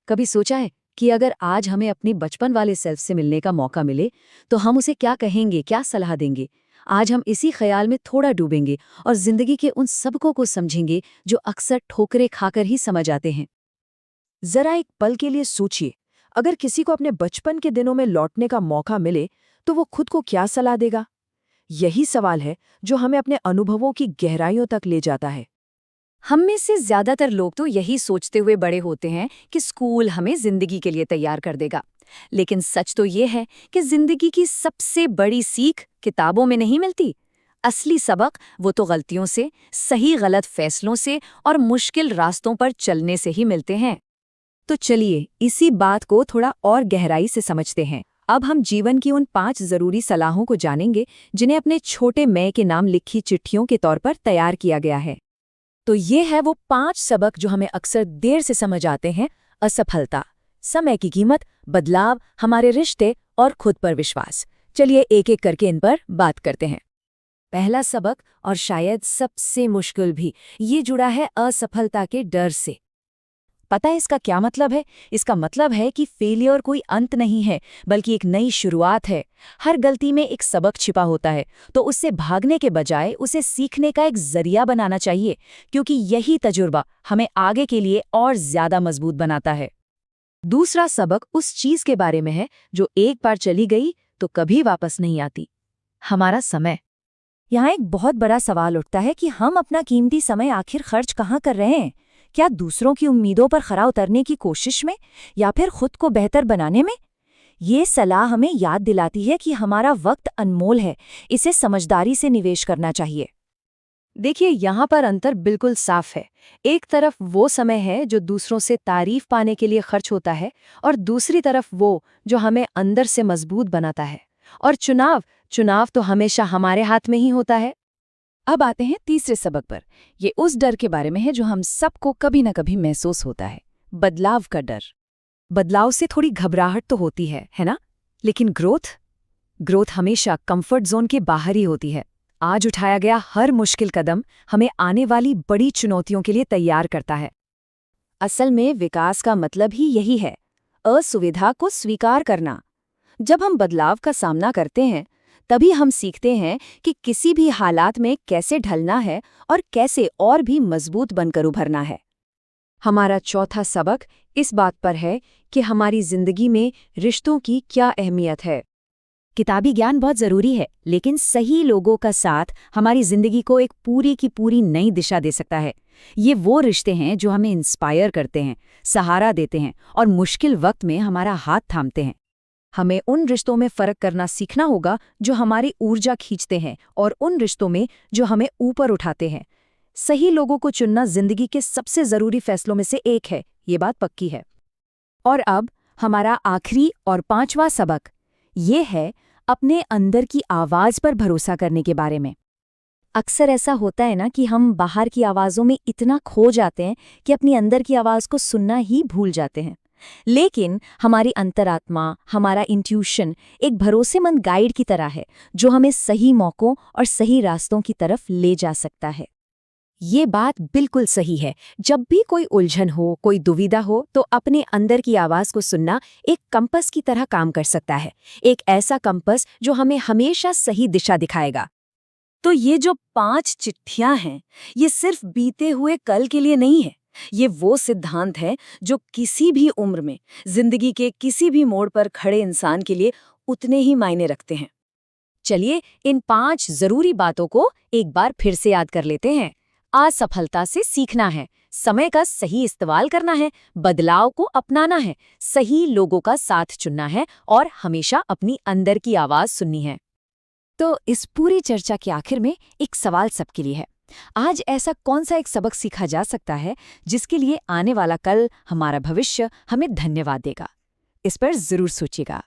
कभी सोचा है कि अगर आज हमें अपनी बचपन वाले सेल्फ से मिलने का मौका मिले तो हम उसे क्या कहेंगे, क्या सलाह देंगे? आज हम इसी ख्याल में थोड़ा डूबेंगे और जिंदगी के उन सबकों को समझेंगे जो अक्सर ठोकरें खाकर ही समझ आते हैं। जरा एक पल के लिए सोचिए, अगर किसी को अपने बचपन के दिनों में लौटने का मौका मिले तो वो खुद को क्या सलाह देगा? यही सवाल है जो हमें अपने अनुभवों की गहराइयों तक ले जाता है। हम में से ज्यादातर लोग तो यही सोचते हुए बड़े होते हैं कि स्कूल हमें जिंदगी के लिए तैयार कर देगा। लेकिन सच तो ये है कि जिंदगी की सबसे बड़ी सीख किताबों में नहीं मिलती। असली सबक वो तो गलतियों से, सही गलत फैसलों से और मुश्किल रास्तों पर चलने से ही मिलते हैं। तो चलिए इसी बात को थोड़ा और गहराई से समझते हैं। अब हम जीवन की उन 5 जरूरी सलाहों को जानेंगे जिन्हें अपने छोटे मैं के नाम लिखी चिट्ठियों के तौर पर तैयार किया गया है। तो ये है वो 5 सबक जो हमें अक्सर देर से समझ आते हैं। असफलता, समय की कीमत, बदलाव, हमारे रिश्ते और खुद पर विश्वास। चलिए एक एक करके इन पर बात करते हैं। पहला सबक, और शायद सबसे मुश्किल भी, ये जुड़ा है असफलता के डर से। पता है इसका क्या मतलब है? इसका मतलब है कि फेलियर कोई अंत नहीं है, बल्कि एक नई शुरुआत है। हर गलती में एक सबक छिपा होता है, तो उससे भागने के बजाय उसे सीखने का एक जरिया बनाना चाहिए, क्योंकि यही तजुर्बा हमें आगे के लिए और ज्यादा मजबूत बनाता है। दूसरा सबक उस चीज के बारे में है जो एक बार चली गई तो कभी वापस नहीं आती, हमारा समय। यहाँ एक बहुत बड़ा सवाल उठता है कि हम अपना कीमती समय आखिर खर्च कहाँ कर रहे हैं? क्या दूसरों की उम्मीदों पर खरा उतरने की कोशिश में, या फिर खुद को बेहतर बनाने में? ये सलाह हमें याद दिलाती है कि हमारा वक्त अनमोल है, इसे समझदारी से निवेश करना चाहिए। देखिए, यहाँ पर अंतर बिल्कुल साफ है। एक तरफ वो समय है जो दूसरों से तारीफ पाने के लिए खर्च होता है, और दूसरी तरफ वो जो हमें अंदर से मजबूत बनाता है। और चुनाव तो हमेशा हमारे हाथ में ही होता है। अब आते हैं तीसरे सबक पर। ये उस डर के बारे में है जो हम सबको कभी न कभी महसूस होता है, बदलाव का डर। बदलाव से थोड़ी घबराहट तो होती है ना? लेकिन ग्रोथ हमेशा कंफर्ट जोन के बाहर ही होती है। आज उठाया गया हर मुश्किल कदम हमें आने वाली बड़ी चुनौतियों के लिए तैयार करता है। असल में विकास का मतलब ही यही है, असुविधा को स्वीकार करना। जब हम बदलाव का सामना करते हैं, तभी हम सीखते हैं कि किसी भी हालात में कैसे ढलना है और कैसे और भी मजबूत बनकर उभरना है। हमारा चौथा सबक इस बात पर है कि हमारी जिंदगी में रिश्तों की क्या अहमियत है। किताबी ज्ञान बहुत जरूरी है, लेकिन सही लोगों का साथ हमारी जिंदगी को एक पूरी की पूरी नई दिशा दे सकता है। ये वो रिश्ते हैं जो हमें इंस्पायर करते हैं, सहारा देते हैं और मुश्किल वक्त में हमारा हाथ थामते हैं। हमें उन रिश्तों में फर्क करना सीखना होगा जो हमारी ऊर्जा खींचते हैं, और उन रिश्तों में जो हमें ऊपर उठाते हैं। सही लोगों को चुनना जिंदगी के सबसे जरूरी फैसलों में से एक है, ये बात पक्की है। और अब हमारा आखिरी और 5वां सबक ये है अपने अंदर की आवाज पर भरोसा करने के बारे में। अक्सर ऐसा होता है ना कि हम बाहर की आवाज़ों में इतना खो जाते हैं कि अपनी अंदर की आवाज़ को सुनना ही भूल जाते हैं। लेकिन हमारी अंतरात्मा, हमारा इंट्यूशन एक भरोसेमंद गाइड की तरह है, जो हमें सही मौकों और सही रास्तों की तरफ ले जा सकता है। ये बात बिल्कुल सही है। जब भी कोई उलझन हो, कोई दुविधा हो, तो अपने अंदर की आवाज़ को सुनना एक कंपास की तरह काम कर सकता है। एक ऐसा कंपास जो हमें हमेशा सही दिशा दिखाएगा। तो ये जो 5 चिट्ठियां हैं, ये सिर्फ बीते हुए कल के लिए नहीं है। ये वो सिद्धांत है जो किसी भी उम्र में, जिंदगी के किसी भी मोड़ पर खड़े इंसान के लिए उतने ही मायने रखते हैं। चलिए इन 5 जरूरी बातों को एक बार फिर से याद कर लेते हैं। असफलता से सीखना है, समय का सही इस्तेमाल करना है, बदलाव को अपनाना है, सही लोगों का साथ चुनना है और हमेशा अपनी अंदर की आवाज सुननी है। तो इस पूरी चर्चा के आखिर में एक सवाल सबके लिए है। आज ऐसा कौन सा एक सबक सीखा जा सकता है जिसके लिए आने वाला कल, हमारा भविष्य हमें धन्यवाद देगा? इस पर जरूर सोचिएगा।